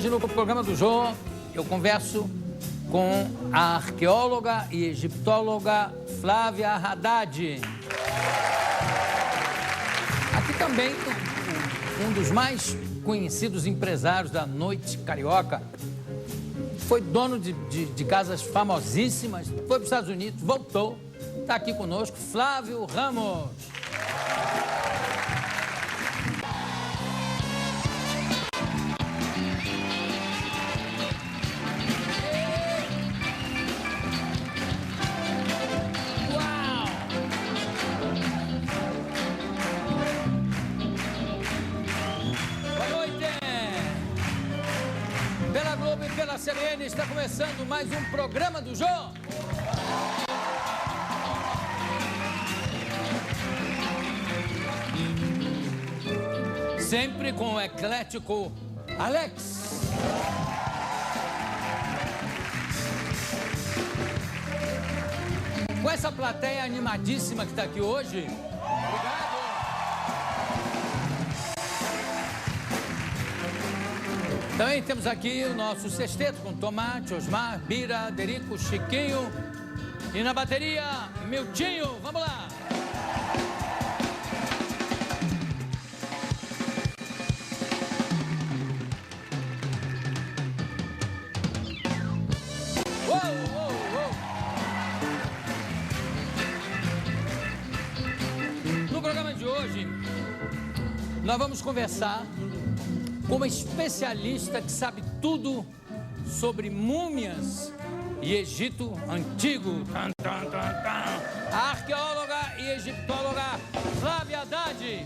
Hoje no programa do Jô, eu converso com a arqueóloga e egiptóloga Flávia Haddad. Aqui também um dos mais conhecidos empresários da noite carioca. Foi dono de casas famosíssimas, foi para os Estados Unidos, voltou, está aqui conosco, Flávio Ramos. CNN está começando mais um programa do Jô. Sempre com o eclético Alex. Com essa plateia animadíssima que está aqui hoje. Obrigado. Também temos aqui o nosso sexteto com Tomate, Osmar, Bira, Derico, Chiquinho e na bateria, Miltinho. Vamos lá! Uou, uou, uou. No programa de hoje, nós vamos conversar com uma especialista que sabe tudo sobre múmias e Egito Antigo. A arqueóloga e egiptóloga Flávia Haddad.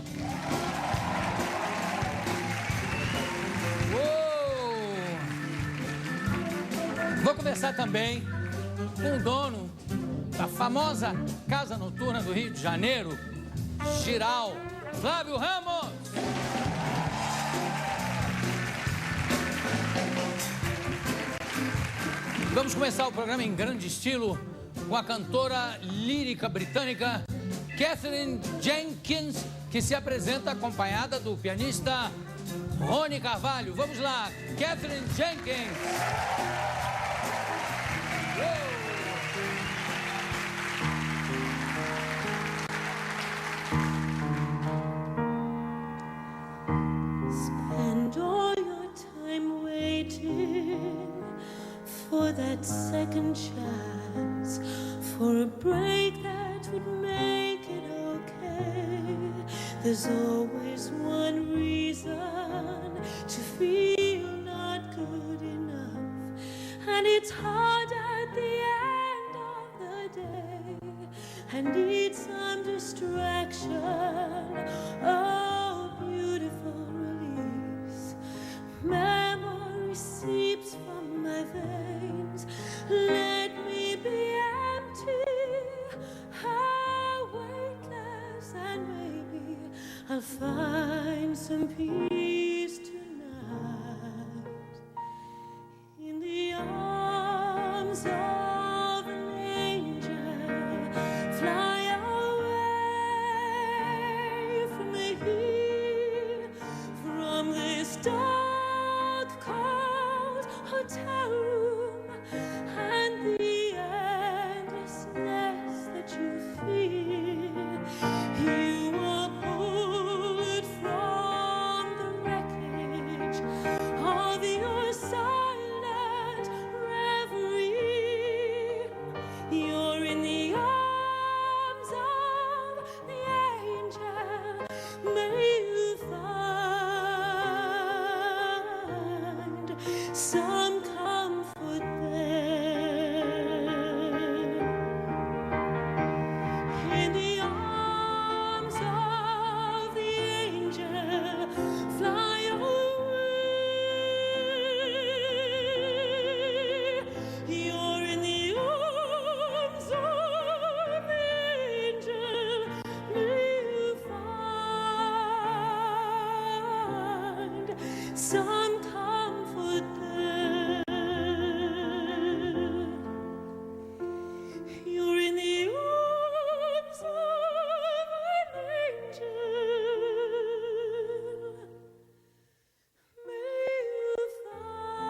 Vou conversar também com o dono da famosa Casa Noturna do Rio de Janeiro, Giral, Flávio Ramos. Vamos começar o programa em grande estilo com a cantora lírica britânica Katherine Jenkins, que se apresenta acompanhada do pianista Rony Carvalho. Vamos lá, Katherine Jenkins. Spend all your time waiting for that second chance, for a break that would make it okay. There's always one reason to feel not good enough, and it's hard at the end of the day. I need some distraction, oh beautiful release. Memory seeps from my veins. Let me be empty, how weightless, and maybe I'll find some peace tonight in the arms of an angel. Fly away from here, from this dark, cold hotel room, and the endlessness that you feel. You are pulled from the wreckage of your silent reverie. You're in the arms of the angel. May you find some comfort there. In the arms of the angel, fly away. You're in the arms of the angel. May you find some comfort there. You're in the arms of an angel. May you find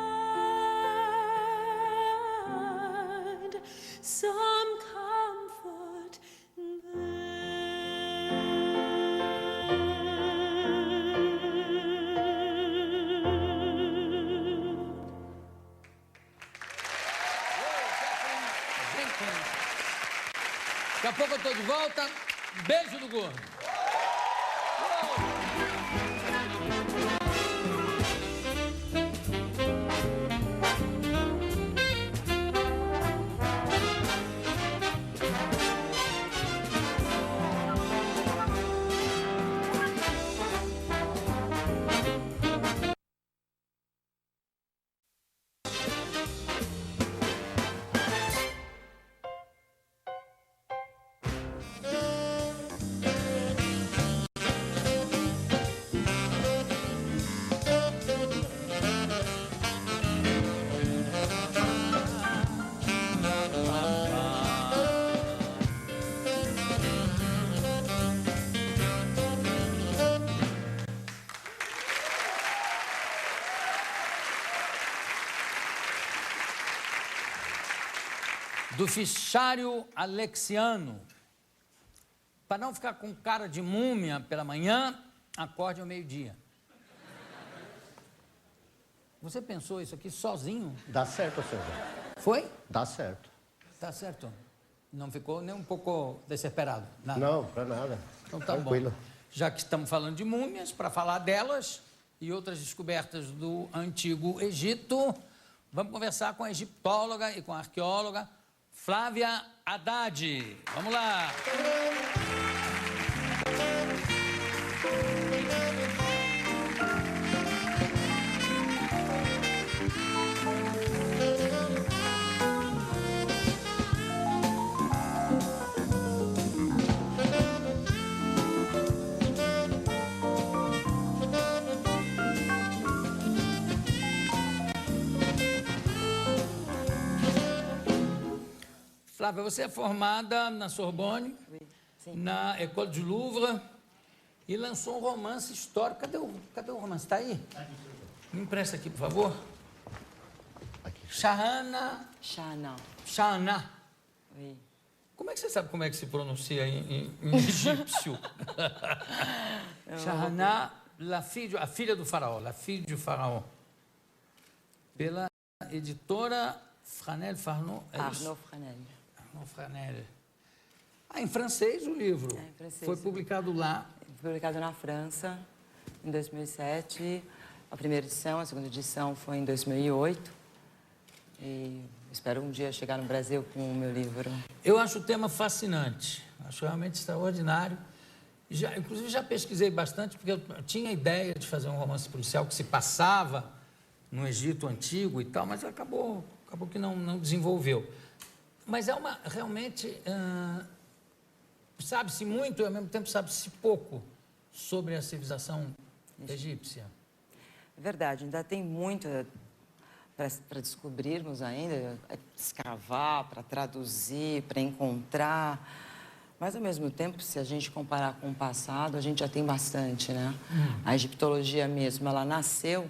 some comfort Daqui a pouco eu tô de volta. Beijo do gordo. Do fichário Alexiano. Para não ficar com cara de múmia pela manhã, acorde ao meio-dia. Você pensou isso aqui sozinho? Dá certo, senhor. Foi? Dá certo. Tá certo. Não ficou nem um pouco desesperado? Nada. Não, pra nada. Então tá tranquilo. bom. Já que estamos falando de múmias, para falar delas e outras descobertas do Antigo Egito, vamos conversar com a egiptóloga e com a arqueóloga Flávia Haddad. Vamos lá. Flávia, você é formada na Sorbonne, na École du Louvre, e lançou um romance histórico. Cadê o romance? Está aí? Me empresta aqui, por favor. Shahana. Oui. Como é que você sabe como é que se pronuncia em egípcio? Shahana, a filha do faraó, La Fille du Pharaon. Pela editora Franel Farnot. Arnaud Franel. Arnaud Franel. Em francês o livro? Em francês. Foi publicado lá? Foi publicado na França, em 2007. A primeira edição, a segunda edição foi em 2008. E espero um dia chegar no Brasil com o meu livro. Eu acho o tema fascinante. Acho realmente extraordinário. Inclusive, já pesquisei bastante, porque eu tinha a ideia de fazer um romance policial que se passava no Egito Antigo e tal, mas acabou que não desenvolveu. Mas é realmente, sabe-se muito e, ao mesmo tempo, sabe-se pouco sobre a civilização egípcia. É verdade, ainda tem muito para descobrirmos ainda, escavar, para traduzir, para encontrar. Mas, ao mesmo tempo, se a gente comparar com o passado, a gente já tem bastante, né? A egiptologia mesmo, ela nasceu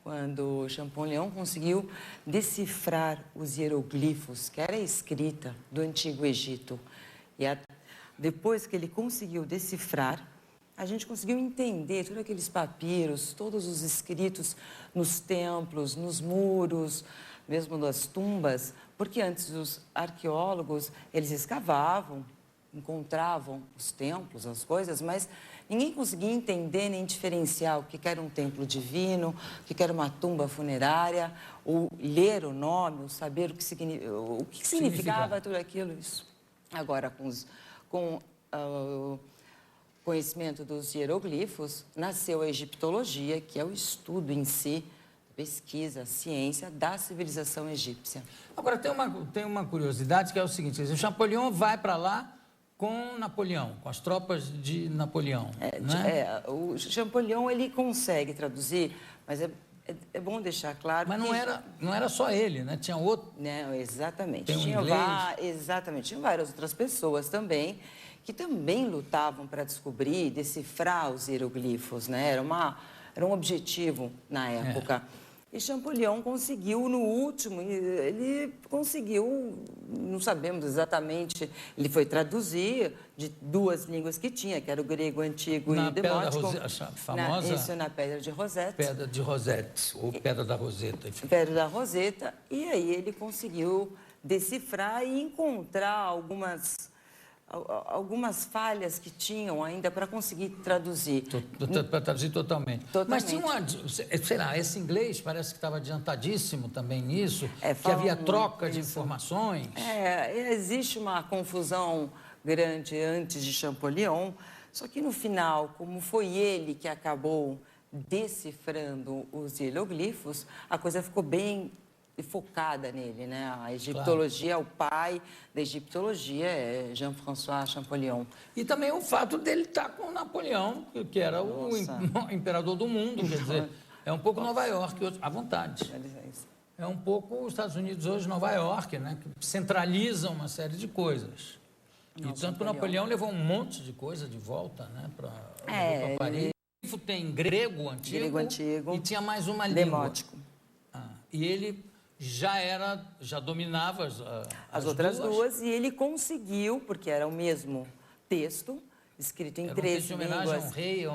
quando Champollion conseguiu decifrar os hieroglifos, que era a escrita do Antigo Egito. E depois que ele conseguiu decifrar, a gente conseguiu entender todos aqueles papiros, todos os escritos nos templos, nos muros, mesmo nas tumbas, porque antes os arqueólogos, eles escavavam, encontravam os templos, as coisas, mas ninguém conseguia entender nem diferenciar o que era um templo divino, o que era uma tumba funerária, ou ler o nome, ou saber o que significava tudo aquilo. Isso. Agora, com o conhecimento dos hieroglifos, nasceu a egiptologia, que é o estudo em si, pesquisa, a ciência da civilização egípcia. Agora, tem uma curiosidade, que é o seguinte: o Champollion vai para lá com Napoleão, com as tropas de Napoleão. O Champollion, ele consegue traduzir, mas é bom deixar claro. Mas não era só ele, né? Tinha outro. Não, exatamente. Tem um inglês. Exatamente. Tinha várias outras pessoas também que também lutavam para descobrir, decifrar os hieroglifos, né? Era um objetivo na época. E Champollion conseguiu, no último, ele conseguiu, não sabemos exatamente, ele foi traduzir de 2 línguas que tinha, que era o grego antigo e o demótico. Famosa... Isso, na Pedra de Rosette. Pedra de Rosette, ou Pedra da Roseta, enfim. Pedra da Roseta, e aí ele conseguiu decifrar e encontrar algumas falhas que tinham ainda para conseguir traduzir. Para traduzir totalmente. Mas tinha sei lá, esse inglês parece que estava adiantadíssimo também nisso, que havia troca de informações. Existe uma confusão grande antes de Champollion, só que no final, como foi ele que acabou decifrando os hieroglifos, a coisa ficou bem focada nele, né? A egiptologia, claro. O pai da egiptologia é Jean-François Champollion. E também o fato dele estar com Napoleão, que era o imperador do mundo, quer dizer, é um pouco Nova York, à vontade. É um pouco os Estados Unidos hoje, Nova York, né? Que centralizam uma série de coisas. E tanto que o Napoleão levou um monte de coisa de volta, né? Para Paris. Tem grego antigo, e tinha mais uma língua. Demótico. E ele já dominava as outras duas, e ele conseguiu, porque era o mesmo texto, escrito em 3 línguas. Era homenagem a um rei,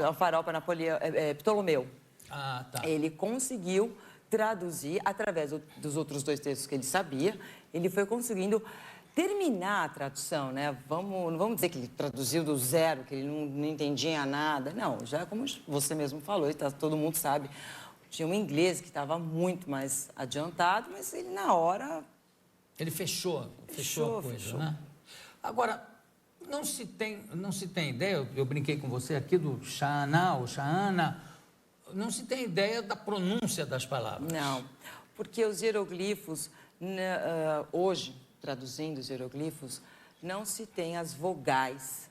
ao faraó Napoleão, Ptolomeu. Tá. Ele conseguiu traduzir, através dos outros 2 textos que ele sabia, ele foi conseguindo terminar a tradução, né? Não vamos dizer que ele traduziu do zero, que ele não entendia nada. Não, já como você mesmo falou, todo mundo sabe. Tinha um inglês que estava muito mais adiantado, mas ele, na hora... Ele fechou a coisa, né? Agora, não se tem ideia, eu brinquei com você aqui do Sha'ana ou Sha'ana, não se tem ideia da pronúncia das palavras. Não, porque os hieroglifos, hoje, traduzindo os hieroglifos, não se tem as vogais,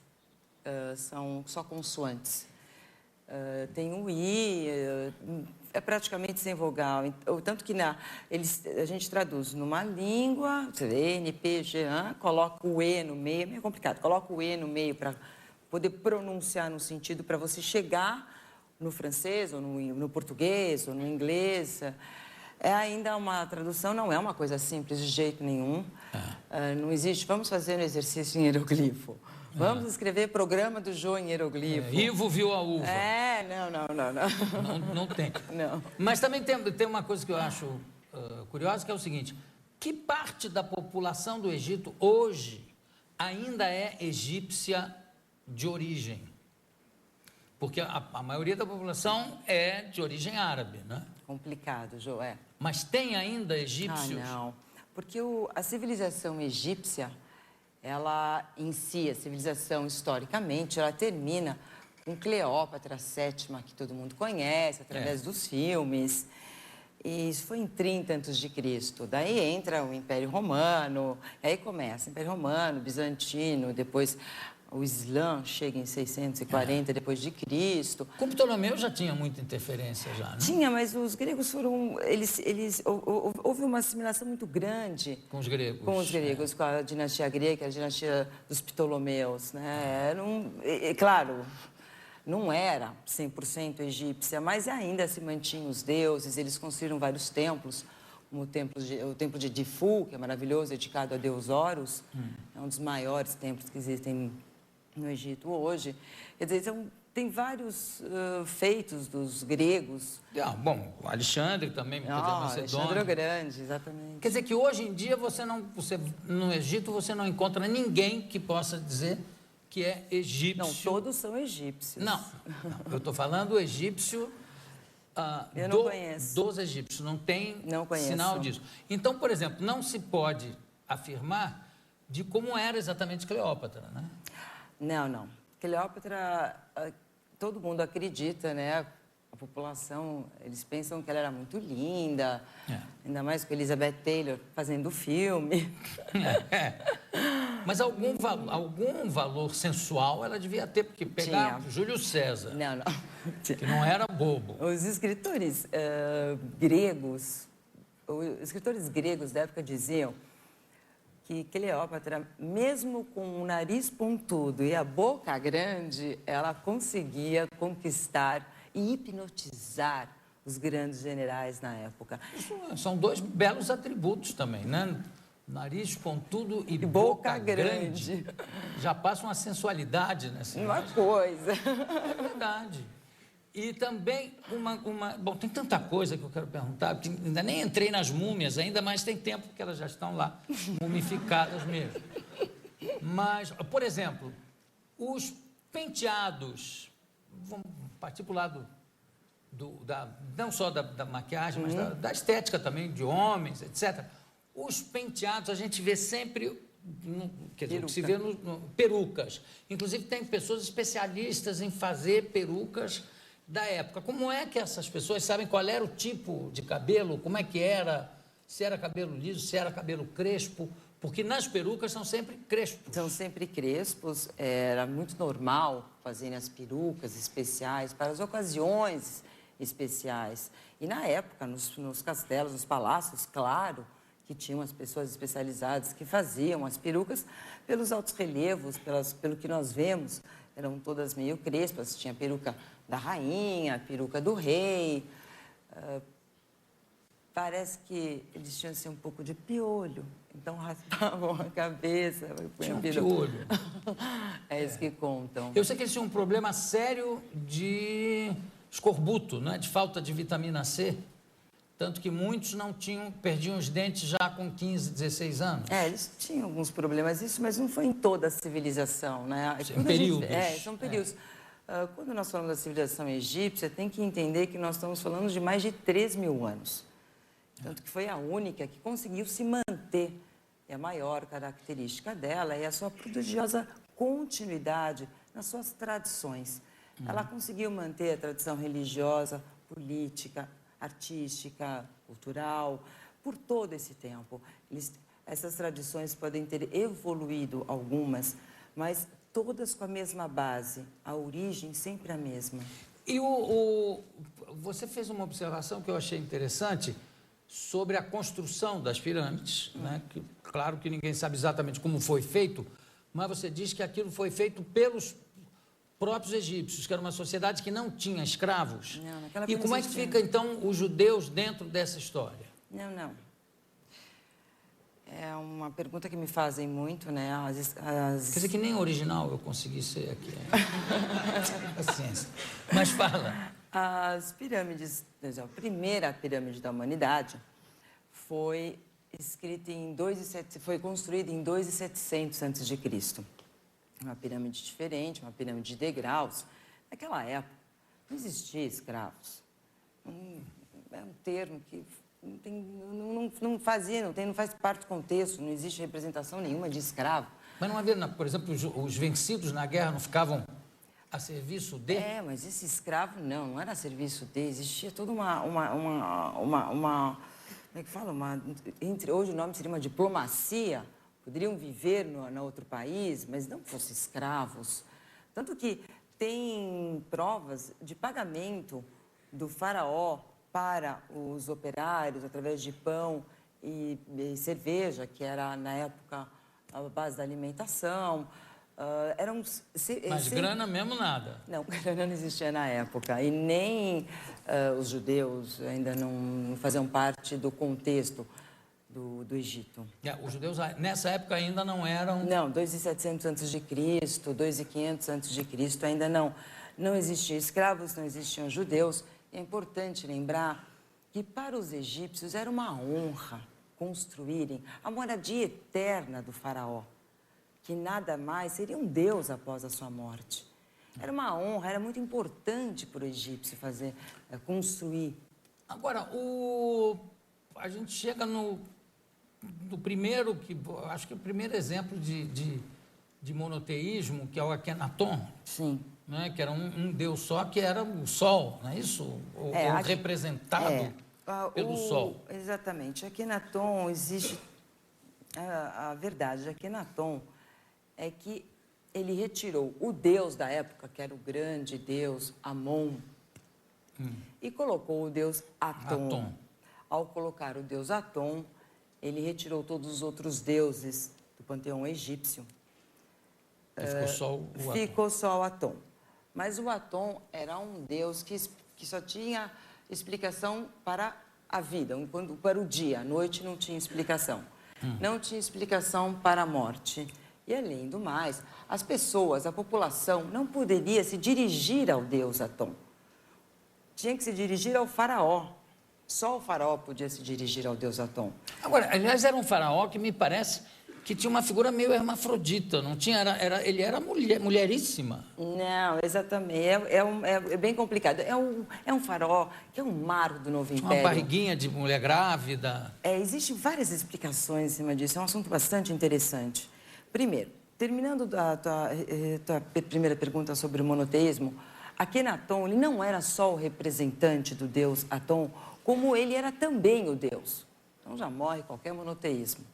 são só consoantes. Tem o I, é praticamente sem vogal. Tanto que a gente traduz numa língua, N, P, G, A, coloca o E no meio, é meio complicado, coloca o E no meio para poder pronunciar no sentido para você chegar no francês, ou no português, ou no inglês. É ainda uma tradução, não é uma coisa simples de jeito nenhum. Não existe, vamos fazer um exercício em hieroglifo. Vamos escrever programa do Jô em hieroglifo. Ivo viu a uva. Não. Não tem. Não. Mas também tem uma coisa que eu acho curiosa, que é o seguinte: que parte da população do Egito hoje ainda é egípcia de origem? Porque a maioria da população é de origem árabe, né? Complicado, Jô, Mas tem ainda egípcios? Não. Porque a civilização egípcia, ela em si, a civilização historicamente, ela termina com Cleópatra VII, que todo mundo conhece, através dos filmes. E isso foi em 30 a.C. Daí entra o Império Romano, aí começa o Império Romano, Bizantino, depois o Islã chega em 640 depois de Cristo. Com Ptolomeu já tinha muita interferência já, né? Tinha, mas os gregos foram... houve uma assimilação muito grande... Com os gregos. Com os gregos, com a dinastia grega, a dinastia dos Ptolomeus, né? Claro, não era 100% egípcia, mas ainda se mantinham os deuses, eles construíram vários templos, como o templo de Edfu, que é maravilhoso, dedicado a Deus Horus, é um dos maiores templos que existem no Egito hoje. Quer dizer, tem vários feitos dos gregos. Bom, o Alexandre também, Alexandre o Grande, exatamente. Quer dizer que hoje em dia no Egito você não encontra ninguém que possa dizer que é egípcio. Não, todos são egípcios. Não, eu estou falando egípcio eu não conheço. Dos egípcios, não tem conheço. Sinal disso. Então, por exemplo, não se pode afirmar de como era exatamente Cleópatra, né? Não. Cleópatra, todo mundo acredita, né? A população, eles pensam que ela era muito linda, ainda mais com Elizabeth Taylor fazendo filme. Mas algum valor sensual ela devia ter, porque pegar Júlio César, que não era bobo. Os escritores gregos da época diziam que Cleópatra, mesmo com o nariz pontudo e a boca grande, ela conseguia conquistar e hipnotizar os grandes generais na época. São dois belos atributos também, né? Nariz pontudo e boca grande. Já passa uma sensualidade nessa Uma imagem. coisa. É verdade. E também Bom, tem tanta coisa que eu quero perguntar, porque ainda nem entrei nas múmias ainda, mas tem tempo que elas já estão lá, mumificadas mesmo. Mas, por exemplo, os penteados, vamos partir para o lado não só da maquiagem, mas da estética também, de homens, etc. Os penteados, a gente vê sempre, quer dizer, o que se vê perucas. Inclusive, tem pessoas especialistas em fazer perucas da época. Como é que essas pessoas sabem qual era o tipo de cabelo, como é que era, se era cabelo liso, se era cabelo crespo? Porque nas perucas são sempre crespos. São sempre crespos. Era muito normal fazerem as perucas especiais para as ocasiões especiais. E na época, nos castelos, nos palácios, claro, que tinham as pessoas especializadas que faziam as perucas pelos altos relevos, pelo que nós vemos, eram todas meio crespas. Tinha a peruca da rainha, a peruca do rei. Parece que eles tinham assim, um pouco de piolho, então raspavam a cabeça. Tinha um piolho. É isso que contam. Eu sei que eles tinham um problema sério de escorbuto, né? De falta de vitamina C. Tanto que muitos perdiam os dentes já com 15, 16 anos. Eles tinham alguns problemas, mas não foi em toda a civilização, né? Em períodos. São períodos. Quando nós falamos da civilização egípcia, tem que entender que nós estamos falando de mais de 3.000 anos. Tanto que foi a única que conseguiu se manter. E a maior característica dela é a sua prodigiosa continuidade nas suas tradições. Ela conseguiu manter a tradição religiosa, política, artística, cultural, por todo esse tempo. Essas tradições podem ter evoluído algumas, mas todas com a mesma base, a origem sempre a mesma. E você fez uma observação que eu achei interessante sobre a construção das pirâmides, né? Que, claro que ninguém sabe exatamente como foi feito, mas você diz que aquilo foi feito pelos próprios egípcios, que era uma sociedade que não tinha escravos. Não, naquela e época como não é que existia. fica, então, os judeus dentro dessa história? Não. É uma pergunta que me fazem muito, né? Quer dizer que nem original eu consegui ser aqui. Paciência. Mas fala. As pirâmides, a primeira pirâmide da humanidade foi construída em 2.700 a.C. Uma pirâmide diferente, uma pirâmide de degraus. Naquela época, não existia escravos. É um termo que não faz parte do contexto, não existe representação nenhuma de escravo. Mas não havia, por exemplo, os vencidos na guerra não ficavam a serviço de? Mas esse escravo não era a serviço de, existia toda uma como é que fala? Hoje o nome seria uma diplomacia, poderiam viver no outro país, mas não fossem escravos. Tanto que tem provas de pagamento do faraó para os operários através de pão e cerveja, que era, na época, a base da alimentação. Mas grana mesmo nada. Não, grana não existia na época. E nem os judeus ainda não faziam parte do contexto do Egito. Os judeus, nessa época, ainda não eram... Não, 2.700 a.C., 2.500 a.C., ainda não existiam escravos, não existiam judeus. É importante lembrar que para os egípcios era uma honra construírem a moradia eterna do faraó, que nada mais seria um deus após a sua morte. Era uma honra, era muito importante para o egípcio construir. Agora, a gente chega no primeiro, acho que o primeiro exemplo de monoteísmo, que é o Akenaton. Sim. Né? Que era um deus só, que era o Sol, não é isso? Ou representado pelo Sol. Exatamente. Akenaton existe... A verdade de Akenaton é que ele retirou o deus da época, que era o grande deus Amon, e colocou o deus Aton. Ao colocar o deus Aton, ele retirou todos os outros deuses do panteão egípcio. E ficou só o Aton. Ficou só o Aton. Mas o Aton era um deus que só tinha explicação para a vida, para o dia. À noite não tinha explicação. Não tinha explicação para a morte. E, além do mais, as pessoas, a população, não poderia se dirigir ao deus Atom. Tinha que se dirigir ao faraó. Só o faraó podia se dirigir ao deus Atom. Agora, aliás, era um faraó que me parece que tinha uma figura meio hermafrodita, não tinha? Ele era mulheríssima. Não, exatamente. É bem complicado. É um faraó que é um marco do novo império. Uma barriguinha de mulher grávida. Existem várias explicações em cima disso. É um assunto bastante interessante. Primeiro, terminando a tua primeira pergunta sobre o monoteísmo, Akhenaton, ele não era só o representante do deus Atom, como ele era também o deus. Então já morre qualquer monoteísmo.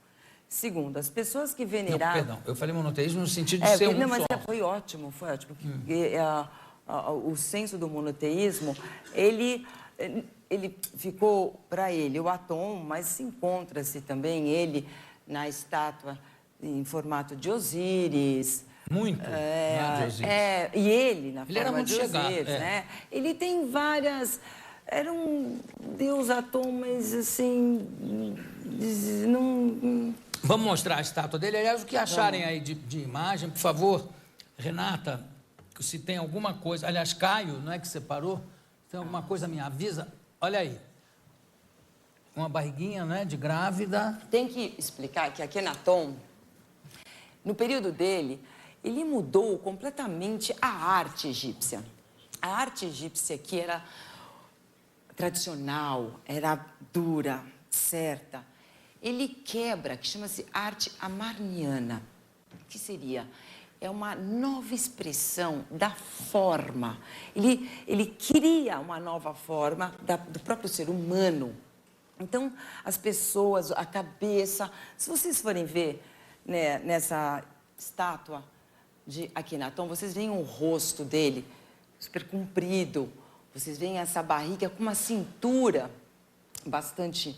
Segundo, as pessoas que veneravam... Não, perdão, eu falei monoteísmo no sentido de ser um mas só. Foi ótimo. Porque, o senso do monoteísmo, ele ficou para ele o Atom, mas encontra-se também ele na estátua em formato de Osíris. Muito, de Osíris. E ele, na ele era forma muito de Osíris, né? Ele tem várias... Era um deus Atom, mas assim... Não... Vamos mostrar a estátua dele. Aliás, o que acharem aí de imagem, por favor, Renata, se tem alguma coisa... Aliás, Caio, não é que separou? Se tem alguma coisa, me avisa. Olha aí. Uma barriguinha, né, de grávida. Tem que explicar que Akhenaton, no período dele, ele mudou completamente a arte egípcia. A arte egípcia que era tradicional, era dura, certa. Ele quebra, que chama-se arte amarniana. O que seria? É uma nova expressão da forma. Ele cria uma nova forma do próprio ser humano. Então, as pessoas, a cabeça... Se vocês forem ver, né, nessa estátua de Akhenaton, vocês veem o rosto dele super comprido. Vocês veem essa barriga com uma cintura bastante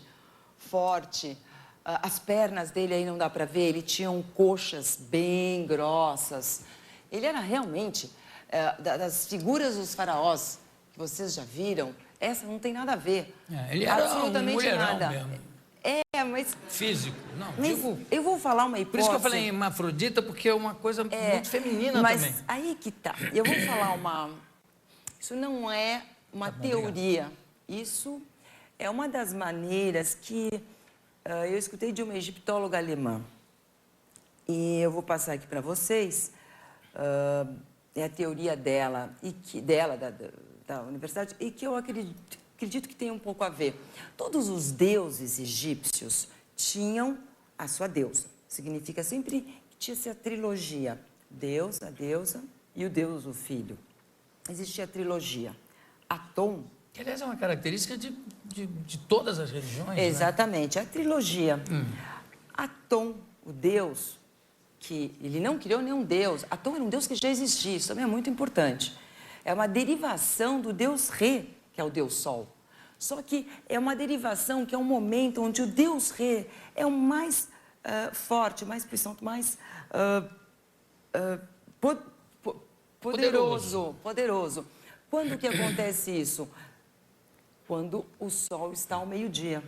forte. As pernas dele aí não dá para ver, ele tinha coxas bem grossas. Ele era realmente, das figuras dos faraós que vocês já viram, essa não tem nada a ver. Ele era absolutamente um mulherão nada. mesmo. Mas... Físico. Não, eu vou falar uma hipótese... Por isso que eu falei hermafrodita, porque é uma coisa muito feminina também. Mas aí que tá. Eu vou falar uma... Isso não é uma teoria. Isso é uma das maneiras que... eu escutei de uma egiptóloga alemã. E eu vou passar aqui para vocês. É a teoria dela, da universidade, e que eu acredito que tem um pouco a ver. Todos os deuses egípcios tinham a sua deusa. Significa sempre que tinha essa trilogia. Deus, a deusa e o Deus, o filho. Existia a trilogia. Atom... Que, aliás, é uma característica de todas as religiões. Exatamente, né? A trilogia. Atom, o Deus, que ele não criou nenhum Deus. Atom era um Deus que já existia, isso também é muito importante. É uma derivação do Deus Rê, que é o Deus Sol. Só que é uma derivação que é um momento onde o Deus Rê é o mais forte, mais puissante, mais poderoso. Quando que acontece isso? Quando o Sol está ao meio-dia.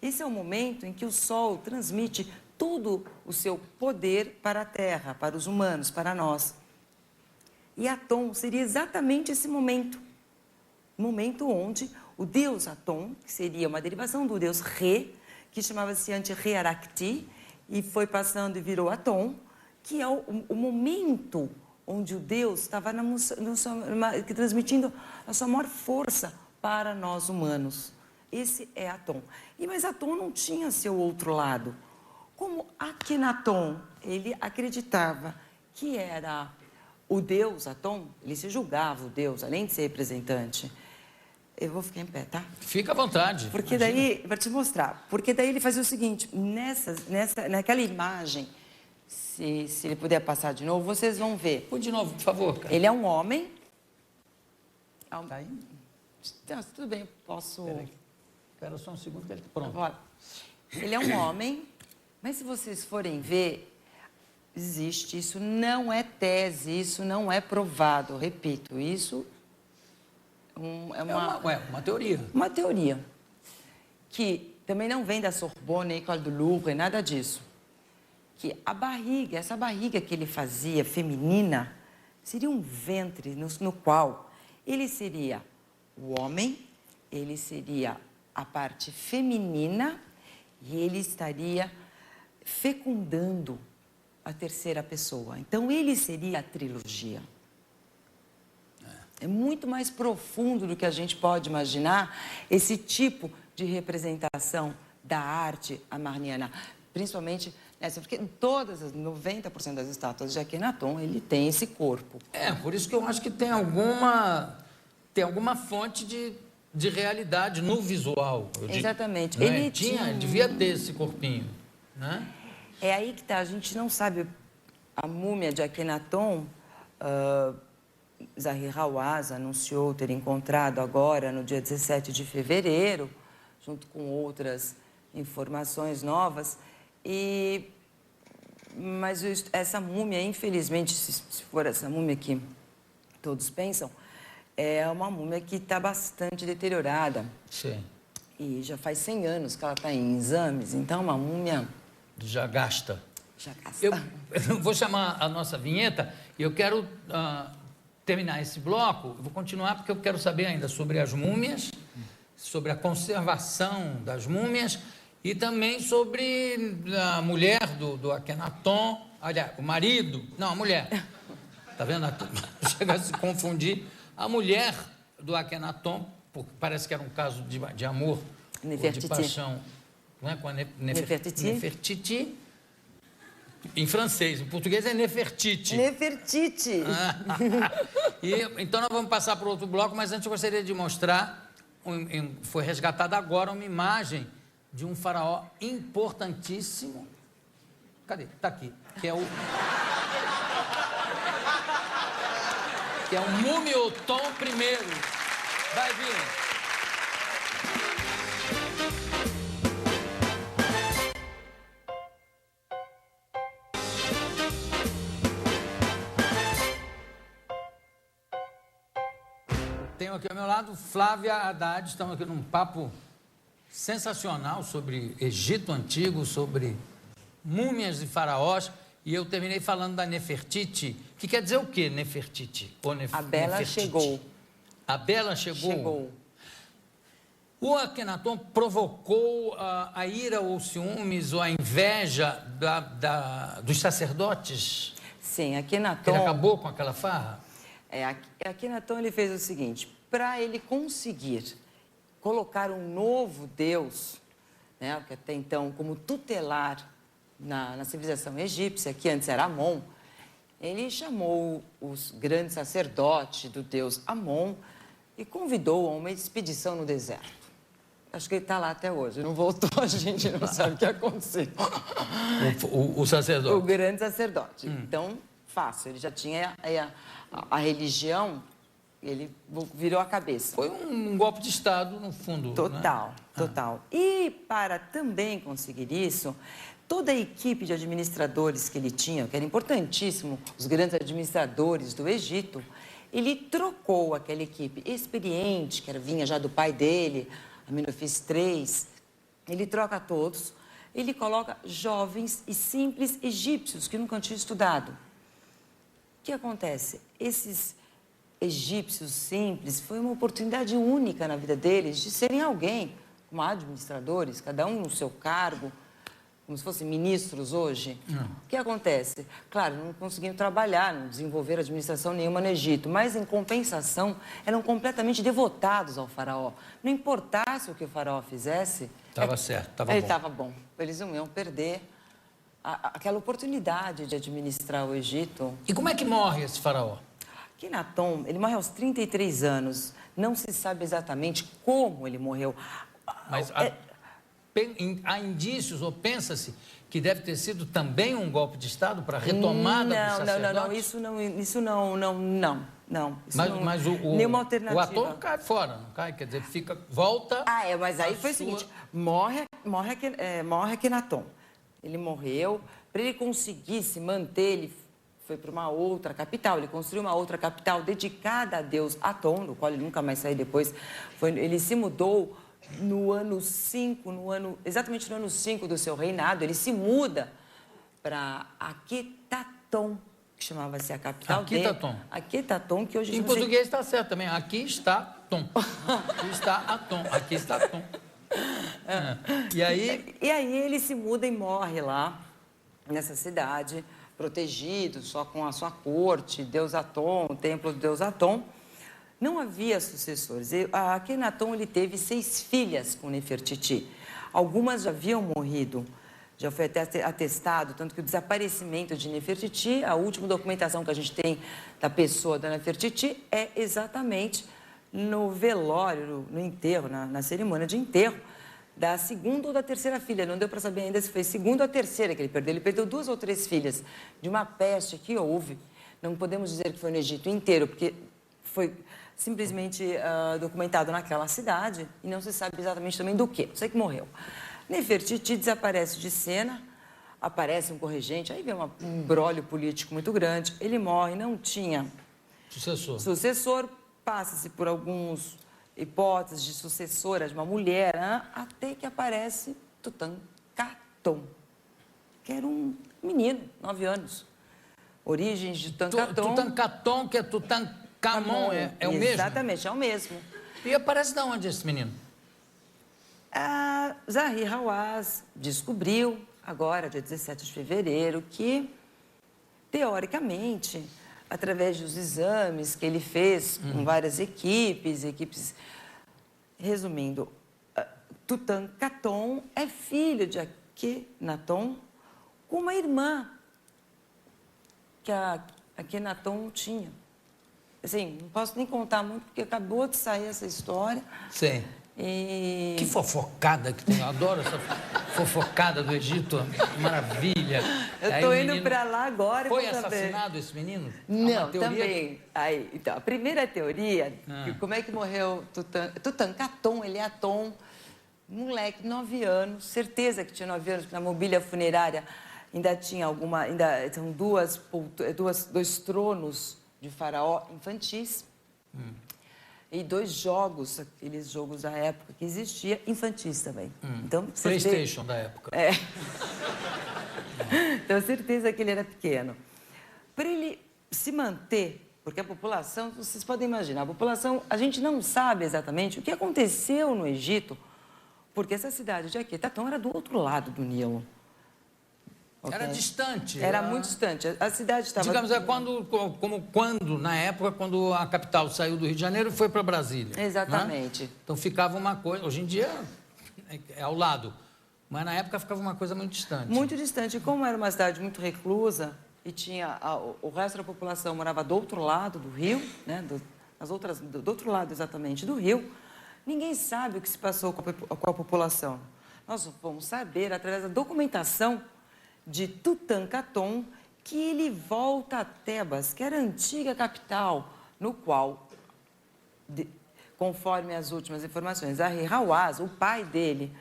Esse é o momento em que o Sol transmite todo o seu poder para a Terra, para os humanos, para nós. E Atom seria exatamente esse momento. Momento onde o deus Atom, que seria uma derivação do deus Re, que chamava-se antes Re-Arakti, e foi passando e virou Atom, que é o momento onde o Deus estava transmitindo a sua maior força para nós humanos. Esse é Atom. Mas Atom não tinha seu outro lado. Como Akhenaton, ele acreditava que era o Deus Atom, ele se julgava o Deus, além de ser representante. Eu vou ficar em pé, tá? Fica à vontade. Porque imagina. Daí, para te mostrar, porque daí ele fazia o seguinte, naquela imagem, se ele puder passar de novo, vocês vão ver. Põe de novo, por favor. Cara. Ele é um homem. Tá aí? Tudo bem, posso... Espera só um segundo que ele... Pronto. Agora, ele é um homem, mas se vocês forem ver, existe, isso não é tese, isso não é provado, repito, isso uma teoria. Uma teoria que também não vem da Sorbonne, École du Louvre, nada disso. Que a barriga, essa barriga que ele fazia, feminina, seria um ventre no qual ele seria o homem, ele seria a parte feminina e ele estaria fecundando a terceira pessoa. Então, ele seria a trilogia. É muito mais profundo do que a gente pode imaginar esse tipo de representação da arte amarniana. Principalmente nessa, porque todas as 90% das estátuas de Akhenaton, ele tem esse corpo. Por isso que eu acho que tem alguma fonte de realidade no visual. Exatamente. Ele devia ter esse corpinho, né? É aí que tá, a gente não sabe. A múmia de Akhenaton, Zahi Hawass anunciou ter encontrado agora, no dia 17 de fevereiro, junto com outras informações novas. Mas essa múmia, infelizmente, se for essa múmia que todos pensam, é uma múmia que está bastante deteriorada. Sim. E já faz 100 anos que ela está em exames, então uma múmia... Já gasta. Já gasta. Eu vou chamar a nossa vinheta e eu quero terminar esse bloco. Eu vou continuar porque eu quero saber ainda sobre as múmias, sobre a conservação das múmias e também sobre a mulher do Akhenaton, olha, o marido, não, a mulher. Tá vendo? Chega a se confundir. A mulher do Akhenaton, porque parece que era um caso de amor, ou de paixão, não é? Com a Nefertiti. Em francês, em português é Nefertiti. Nefertiti. Então nós vamos passar para outro bloco, mas antes eu gostaria de mostrar, foi resgatada agora uma imagem de um faraó importantíssimo. Cadê? Está aqui. Que é o Mumioton I. Vai vir. Tenho aqui ao meu lado Flávia Haddad. Estamos aqui num papo sensacional sobre Egito Antigo, sobre múmias de faraós. E eu terminei falando da Nefertiti, que quer dizer o quê, Nefertiti? A Bela chegou. A Bela chegou. O Akhenaton provocou a ira ou ciúmes ou a inveja dos sacerdotes? Sim, Akhenaton... Ele acabou com aquela farra? Akhenaton ele fez o seguinte, para ele conseguir colocar um novo deus, né, que até então como tutelar na civilização egípcia, que antes era Amon, ele chamou os grandes sacerdotes do deus Amon e convidou a uma expedição no deserto. Acho que ele está lá até hoje, não voltou, a gente não sabe o que aconteceu. O sacerdote? O grande sacerdote. Então, fácil, ele já tinha a religião, ele virou a cabeça. Foi um golpe de Estado, no fundo. Total, né? total. E para também conseguir isso, toda a equipe de administradores que ele tinha, que era importantíssimo, os grandes administradores do Egito, ele trocou aquela equipe experiente, que vinha já do pai dele, Amenófis III, ele troca todos, ele coloca jovens e simples egípcios que nunca tinham estudado. O que acontece? Esses egípcios simples foi uma oportunidade única na vida deles de serem alguém, como administradores, cada um no seu cargo, como se fossem ministros hoje. O que acontece? Claro, não conseguiam trabalhar, não desenvolveram administração nenhuma no Egito, mas, em compensação, eram completamente devotados ao faraó. Não importasse o que o faraó fizesse... Estava certo, estava bom. Ele estava bom. Eles não iam perder aquela oportunidade de administrar o Egito. E como é que morre esse faraó? Akhenaton, ele morre aos 33 anos. Não se sabe exatamente como ele morreu. Mas há indícios, ou pensa-se, que deve ter sido também um golpe de Estado para a retomada dos sacerdotes? Não, isso não. Mas nenhuma alternativa. O ator não cai fora, não cai? Quer dizer, volta... mas aí foi o seguinte, morre Akhenaton. Ele morreu, para ele conseguir se manter, ele foi para uma outra capital. Ele construiu uma outra capital dedicada a Deus Aton, do qual ele nunca mais saiu depois. Ele se mudou no ano 5, exatamente no ano 5 do seu reinado. Ele se muda para Aquitaton, que chamava-se a capital dele. Aquitaton, que hoje... Em português está certo também. Aqui está Tom. Aqui está Aton. Aqui está Tom. E aí ele se muda e morre lá, nessa cidade, protegido, só com a sua corte, Deus Aton, o templo de Deus Aton. Não havia sucessores. Akhenaton, ele teve 6 filhas com Nefertiti. Algumas já haviam morrido, já foi até atestado, tanto que o desaparecimento de Nefertiti, a última documentação que a gente tem da pessoa da Nefertiti é exatamente no velório, no enterro, na cerimônia de enterro, da 2ª ou da 3ª filha. Não deu para saber ainda se foi 2ª ou 3ª que ele perdeu. Ele perdeu 2 ou 3 filhas de uma peste que houve. Não podemos dizer que foi no Egito inteiro, porque foi simplesmente documentado naquela cidade e não se sabe exatamente também do que. Sei que morreu. Nefertiti desaparece de cena, aparece um corregente, aí vem um imbróglio político muito grande. Ele morre, não tinha sucessor, passa-se por alguns hipóteses de sucessora de uma mulher, até que aparece Tutankhaton, que era um menino, 9 anos. Origens de Tutankhaton. Tutankhaton, que é Tutankhamon, é o mesmo? Exatamente, é o mesmo. E aparece de onde esse menino? Zahi Hawass descobriu, agora, dia 17 de fevereiro, que, teoricamente, através dos exames que ele fez com várias equipes... Resumindo, Tutankhaton é filho de Akhenaton com uma irmã que a Akhenaton tinha. Assim, não posso nem contar muito, porque acabou de sair essa história. Sim. E... Que fofocada que tem. Eu adoro essa fofocada do Egito. Que maravilha. Eu estou indo para lá agora. Foi assassinado esse menino? Não, também. Aí, então, a primeira teoria, como é que morreu Tutankhaton, ele é Aton, moleque, 9 anos, certeza que tinha 9 anos, porque na mobília funerária ainda tinha são 2 tronos de faraó infantis. E 2 jogos, aqueles jogos da época que existia, infantis também. Então, PlayStation da época. Então, certeza que ele era pequeno. Para ele se manter, porque a população, vocês podem imaginar, a população, a gente não sabe exatamente o que aconteceu no Egito, porque essa cidade de Aquitaton era do outro lado do Nilo. Okay? Era distante. Era muito distante. A cidade estava... Digamos, quando, na época, quando a capital saiu do Rio de Janeiro e foi para Brasília. Exatamente. Né? Então ficava uma coisa... Hoje em dia é ao lado, mas na época ficava uma coisa muito distante. Muito distante. E como era uma cidade muito reclusa e tinha... o resto da população morava do outro lado do rio, né? Do outro lado, exatamente, do rio, ninguém sabe o que se passou com a população. Nós vamos saber, através da documentação de Tutankhaton, que ele volta a Tebas, que era a antiga capital, no qual, conforme as últimas informações, Zahi Hawass, o pai dele,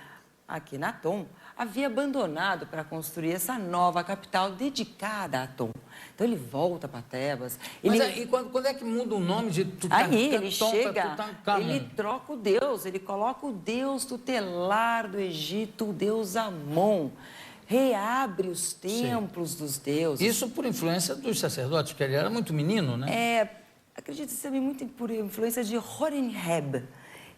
Akhenaton, havia abandonado para construir essa nova capital dedicada a Aton. Então, ele volta para Tebas. E quando é que muda o nome de Tutankhaton? Aí ele chega, ele troca o deus, ele coloca o deus tutelar do Egito, o deus Amon. Reabre os templos dos deuses. Isso por influência dos sacerdotes, porque ele era muito menino, né? Acredito-se também muito por influência de Horemheb,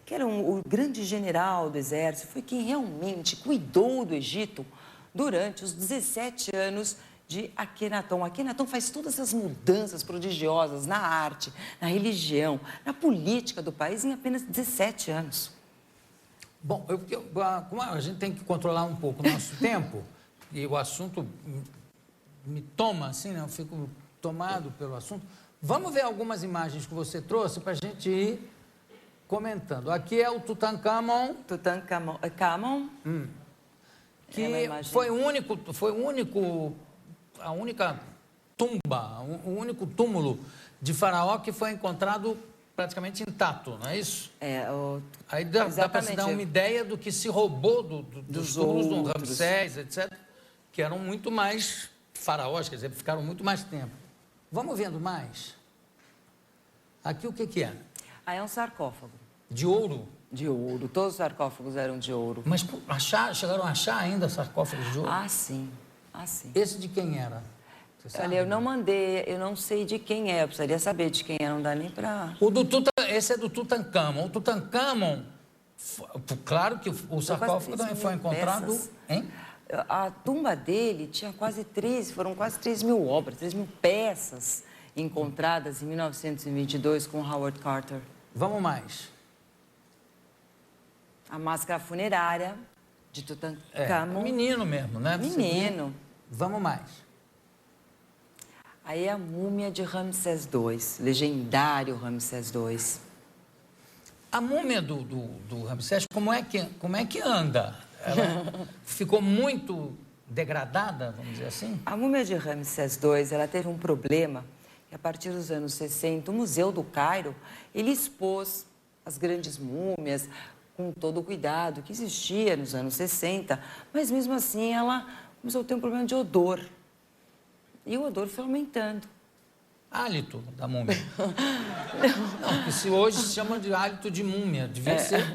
que era o grande general do exército, foi quem realmente cuidou do Egito durante os 17 anos de Akhenaton. Akhenaton faz todas essas mudanças prodigiosas na arte, na religião, na política do país em apenas 17 anos. Bom, como a gente tem que controlar um pouco o nosso tempo, e o assunto me toma, assim, né? Eu fico tomado pelo assunto. Vamos ver algumas imagens que você trouxe para a gente ir comentando. Aqui é o Tutankhamon. Que foi a única tumba, o único túmulo de faraó que foi encontrado praticamente intacto, não é isso? Aí dá para se dar uma ideia do que se roubou dos túmulos do Ramsés, etc., que eram muito mais faraós, quer dizer, ficaram muito mais tempo. Vamos vendo mais? Aqui o que que é? Aí é um sarcófago De ouro? de ouro. Todos os sarcófagos eram de ouro. Mas chegaram a achar ainda sarcófagos de ouro? Ah, sim. Ah, sim. Esse de quem era? Você sabe? Olha, eu não mandei, eu não sei de quem é. Eu precisaria saber de quem é, não dá nem pra... Esse é do Tutankhamon. O Tutankhamon, claro que o sarcófago também foi encontrado... peças. Hein? A tumba dele tinha foram quase 3 mil obras, 3 mil peças encontradas em 1922 com Howard Carter. Vamos mais. A máscara funerária de Tutankhamon. Menino mesmo, né? Menino. Vamos mais. Aí a múmia de Ramsés II, legendário Ramsés II. A múmia do Ramsés, como é que anda? Ela ficou muito degradada, vamos dizer assim? A múmia de Ramsés II, ela teve um problema que a partir dos anos 60, o Museu do Cairo, ele expôs as grandes múmias com todo o cuidado que existia nos anos 60, mas mesmo assim ela começou a ter um problema de odor. E o odor foi aumentando. Hálito da múmia. Não, porque se hoje se chama de hálito de múmia, devia ser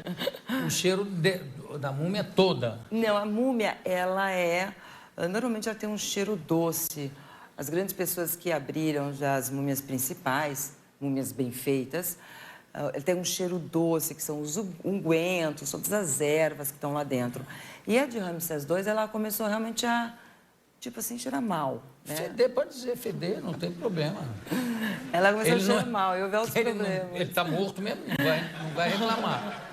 o cheiro da múmia toda. Não, a múmia, normalmente ela tem um cheiro doce. As grandes pessoas que abriram já as múmias principais, múmias bem feitas, ela tem um cheiro doce, que são os ungüentos, todas as ervas que estão lá dentro. E a de Ramsés II, ela começou realmente a, tipo assim, cheirar mal. Né? Feder, pode dizer feder, não tem problema. Ela começou a cheirar mal, eu vi outros ele problemas. Ele está morto mesmo, não vai reclamar.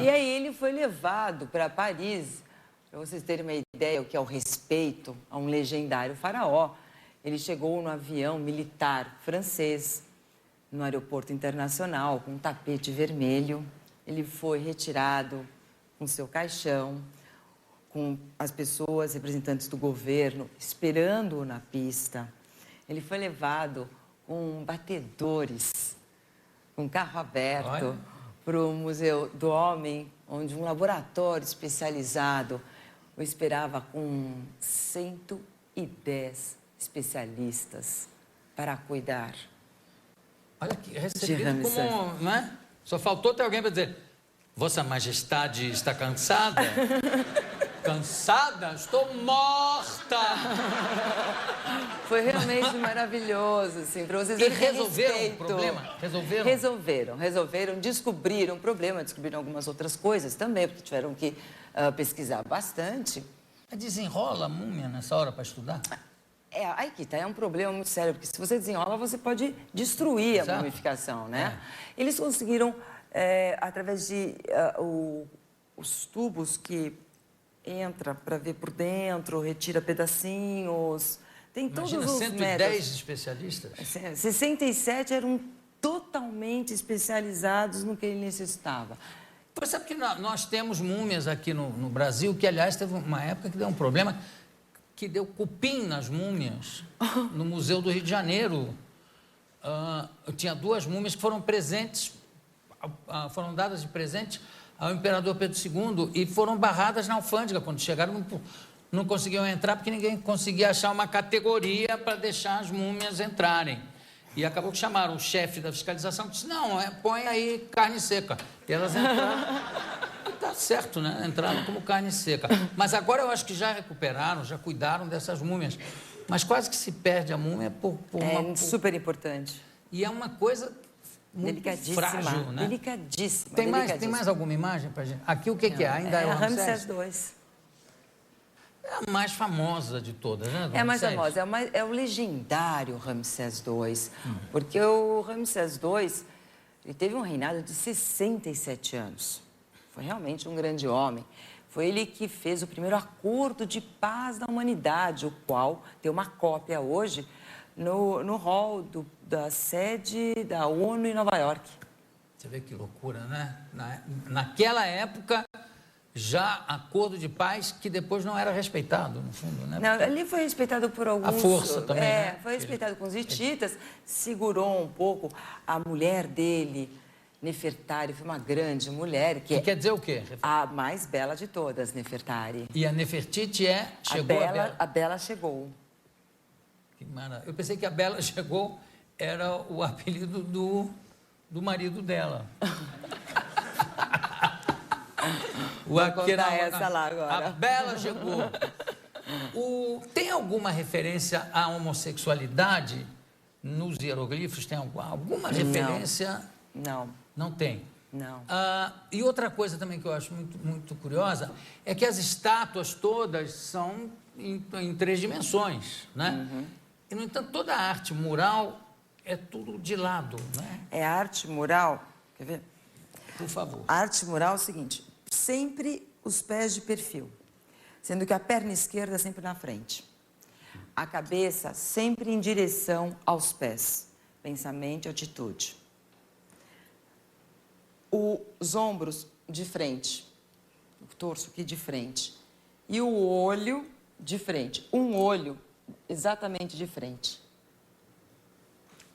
E aí ele foi levado para Paris, para vocês terem uma ideia o que é o respeito a um legendário faraó. Ele chegou no avião militar francês, no aeroporto internacional, com um tapete vermelho. Ele foi retirado com seu caixão, com as pessoas, representantes do governo, esperando-o na pista. Ele foi levado com batedores, com carro aberto, para o Museu do Homem, onde um laboratório especializado o esperava com 110 especialistas para cuidar. Olha aqui, recebido como, né? Só faltou ter alguém para dizer, Vossa Majestade está cansada? Cansada? Estou morta! Foi realmente maravilhoso, assim, para vocês E verem resolveram respeito. o problema? Resolveram, descobriram o problema, descobriram algumas outras coisas também, porque tiveram que pesquisar bastante. Desenrola a múmia nessa hora para estudar? Aí que tá, é um problema muito sério, porque se você desenrola, você pode destruir Exato. a mumificação, né? Eles conseguiram, através de os tubos que entra para ver por dentro, retira pedacinhos, tem Imagina, todos os 110 métodos. especialistas? 67 eram totalmente especializados no que ele necessitava. Você sabe que nós temos múmias aqui no Brasil, que, aliás, teve uma época que deu um problema, que deu cupim nas múmias, no Museu do Rio de Janeiro. Eu tinha 2 múmias que foram presentes, foram dadas de presente ao imperador Pedro II e foram barradas na alfândega. Quando chegaram, não conseguiam entrar porque ninguém conseguia achar uma categoria para deixar as múmias entrarem. E acabou que chamaram o chefe da fiscalização e disse, não, põe aí carne seca. E elas entraram, tá certo, né? Entraram como carne seca. Mas agora eu acho que já recuperaram, já cuidaram dessas múmias. Mas quase que se perde a múmia por super importante. E é uma coisa muito frágil, né? Delicadíssima. Tem mais alguma imagem para gente? Aqui o que é? Ainda é o Ramsés? II. É a mais famosa de todas, né? É a mais famosa, é o legendário Ramsés II. Porque o Ramsés II, ele teve um reinado de 67 anos. Foi realmente um grande homem. Foi ele que fez o primeiro acordo de paz da humanidade, o qual tem uma cópia hoje no hall da sede da ONU em Nova York. Você vê que loucura, né? Naquela época, já acordo de paz que depois não era respeitado, no fundo, né? Não, ali foi respeitado por alguns... A força também, né? Foi respeitado com os hititas, segurou um pouco a mulher dele, Nefertari, foi uma grande mulher. Que quer dizer o quê? A mais bela de todas, Nefertari. E a Nefertiti chegou a Bela chegou. Que maravilha. Eu pensei que a Bela chegou era o apelido do marido dela. Vou contar essa lá agora. A Bela chegou. Tem alguma referência à homossexualidade nos hieroglifos? Tem alguma referência? Não. Não tem? Não. E outra coisa também que eu acho muito, muito curiosa é que as estátuas todas são em 3 dimensões, né? Uhum. E, no entanto, toda a arte mural é tudo de lado, né? É arte mural, quer ver? Por favor. A arte mural é o seguinte, sempre os pés de perfil, sendo que a perna esquerda sempre na frente. A cabeça sempre em direção aos pés, pensamento e atitude. Os ombros de frente, o torso aqui de frente. E o olho de frente. Um olho exatamente de frente.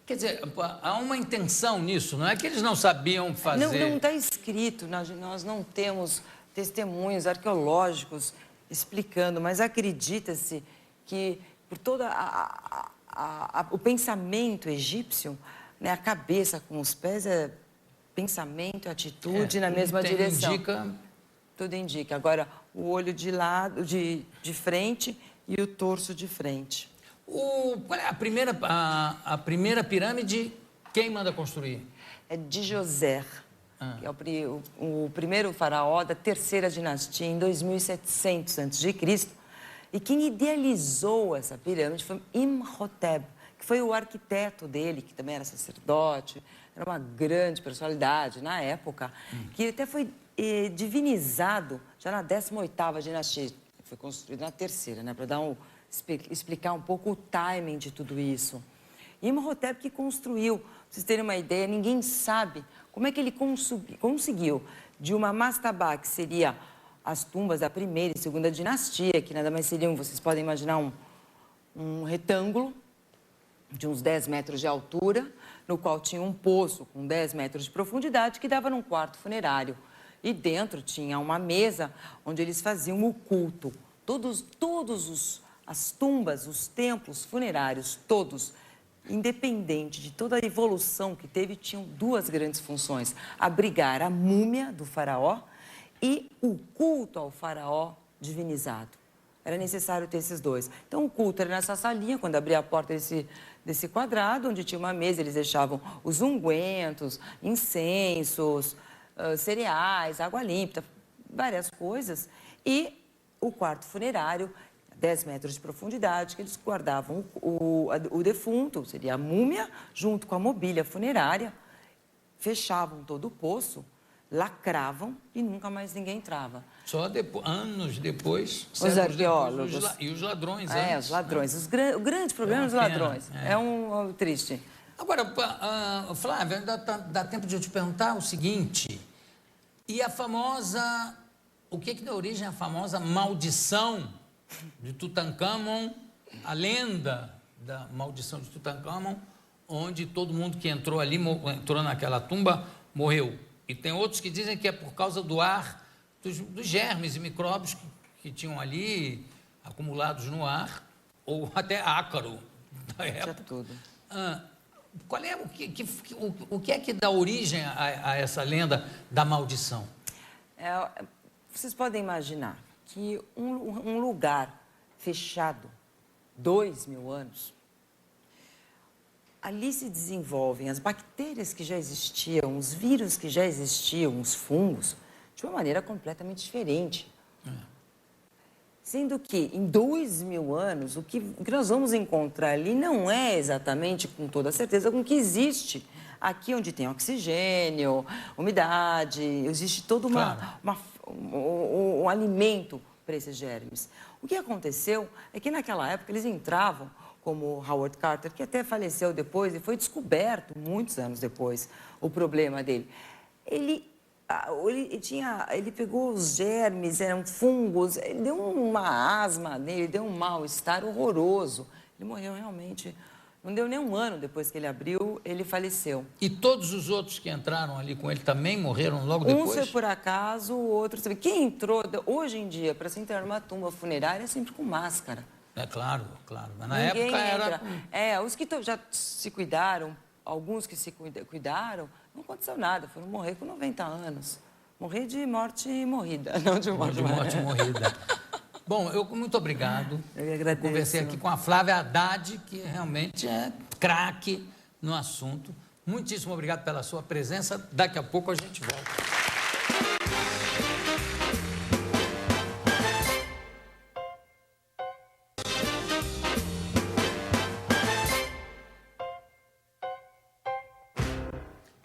Quer dizer, há uma intenção nisso, não é que eles não sabiam fazer... Não está escrito, nós não temos testemunhos arqueológicos explicando, mas acredita-se que por todo o pensamento egípcio, né, a cabeça com os pés é pensamento, atitude na mesma direção. Tudo indica. Agora, o olho de lado, de frente e o torso de frente. Qual é a primeira pirâmide? Quem manda construir? É de Djoser, que é o primeiro faraó da terceira dinastia, em 2700 a.C. E quem idealizou essa pirâmide foi Imhotep, que foi o arquiteto dele, que também era sacerdote, era uma grande personalidade na época, que até foi divinizado já na 18ª dinastia. Foi construído na terceira, né, para explicar um pouco o timing de tudo isso. Imhotep que construiu, para vocês terem uma ideia, ninguém sabe como é que ele conseguiu de uma mastabá, que seria as tumbas da primeira e segunda dinastia, que nada mais seriam, vocês podem imaginar, um retângulo de uns 10 metros de altura, no qual tinha um poço com 10 metros de profundidade, que dava num quarto funerário. E dentro tinha uma mesa onde eles faziam o culto. As tumbas, os templos funerários, todos, independente de toda a evolução que teve, tinham 2 grandes funções: abrigar a múmia do faraó e o culto ao faraó divinizado. Era necessário ter esses 2. Então, o culto era nessa salinha, quando abria a porta desse quadrado, onde tinha uma mesa, eles deixavam os ungüentos, incensos, cereais, água límpida, várias coisas. E o quarto funerário, 10 metros de profundidade, que eles guardavam o defunto, seria a múmia, junto com a mobília funerária, fechavam todo o poço, lacravam e nunca mais ninguém entrava. Só anos depois, os arqueólogos. E os ladrões. Os ladrões. Né? O grande problema é os ladrões. É um triste. Agora, Flávia, ainda dá tempo de eu te perguntar o seguinte. E a famosa... O que deu origem à famosa maldição de Tutancâmon, a lenda da maldição de Tutancâmon, onde todo mundo que entrou ali, entrou naquela tumba, morreu. E tem outros que dizem que é por causa do ar, dos germes e micróbios que tinham ali acumulados no ar, ou até ácaro da época. Tudo. Qual é o que é que dá origem a essa lenda da maldição? Vocês podem imaginar que um lugar fechado, 2.000 anos, ali se desenvolvem as bactérias que já existiam, os vírus que já existiam, os fungos, de uma maneira completamente diferente. Sendo que, em 2.000 anos, o que nós vamos encontrar ali não é exatamente, com toda certeza, com o que existe aqui, onde tem oxigênio, umidade, existe todo um alimento para esses germes. O que aconteceu é que, naquela época, eles entravam, como Howard Carter, que até faleceu depois, e foi descoberto, muitos anos depois, o problema dele. Ele pegou os germes, eram fungos, ele deu uma asma nele, deu um mal-estar horroroso. Ele morreu realmente, não deu nem um ano depois que ele abriu, ele faleceu. E todos os outros que entraram ali com ele também morreram logo depois? Um foi por acaso, o outro... Quem entrou, hoje em dia, para se entrar numa tumba funerária, é sempre com máscara. É claro, claro. Mas na Ninguém época entra. era... Os que já se cuidaram, alguns que se cuidaram, não aconteceu nada, foram morrer com 90 anos. Morri de morte morrida, não de morte morrida. Bom, muito obrigado. Eu agradeço. Conversei aqui com a Flávia Haddad, que realmente é craque no assunto. Muitíssimo obrigado pela sua presença. Daqui a pouco a gente volta.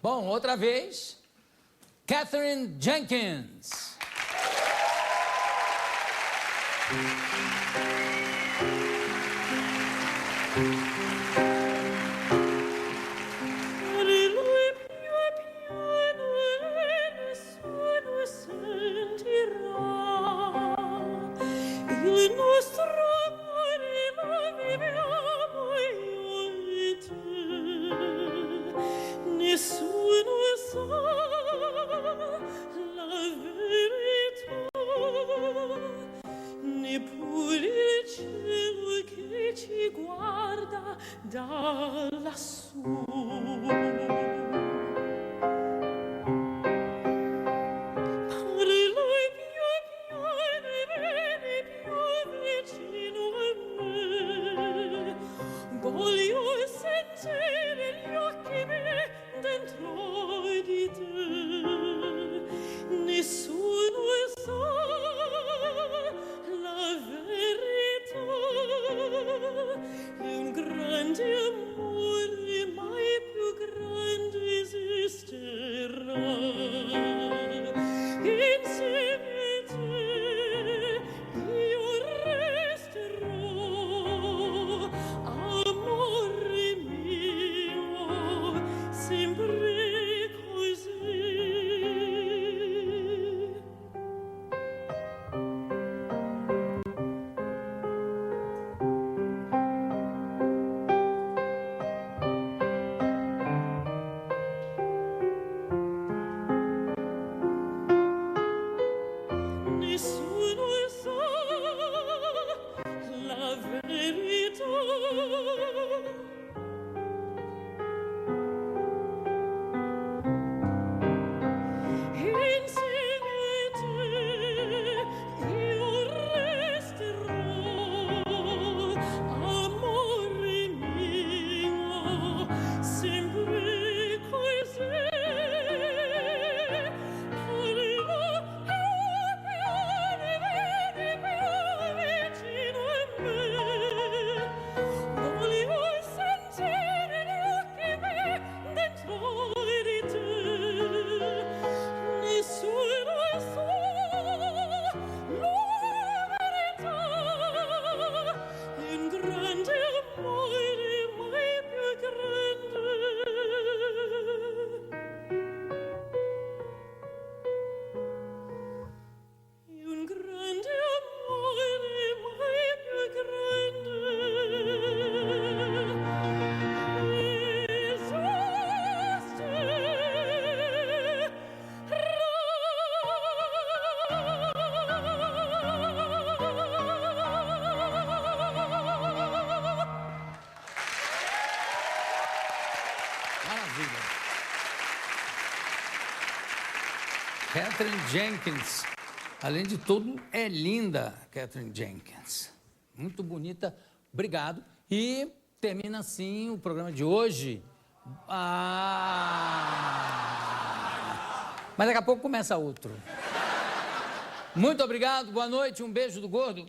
Bom, outra vez, Katherine Jenkins. Da lassù. Voglio sentire gli occhi miei dentro di te. Nessuno sa la verità. È un grande amore, mai più grande esisterà. Insieme a te io resterò. Amore mio, sempre così. Nessuno sa la verità. Insieme a te io resterò. Amore mio, sempre così. Vicino a me, voglio sentire gli occhi miei dentro di te. Nessuno sa la verità. Un grande amore, mai più grande. Un grande amore, mai più grande. Maravilha. Katherine Jenkins. Além de tudo, é linda, Katherine Jenkins. Muito bonita. Obrigado. E termina assim o programa de hoje. Mas daqui a pouco começa outro. Muito obrigado, boa noite, um beijo do gordo.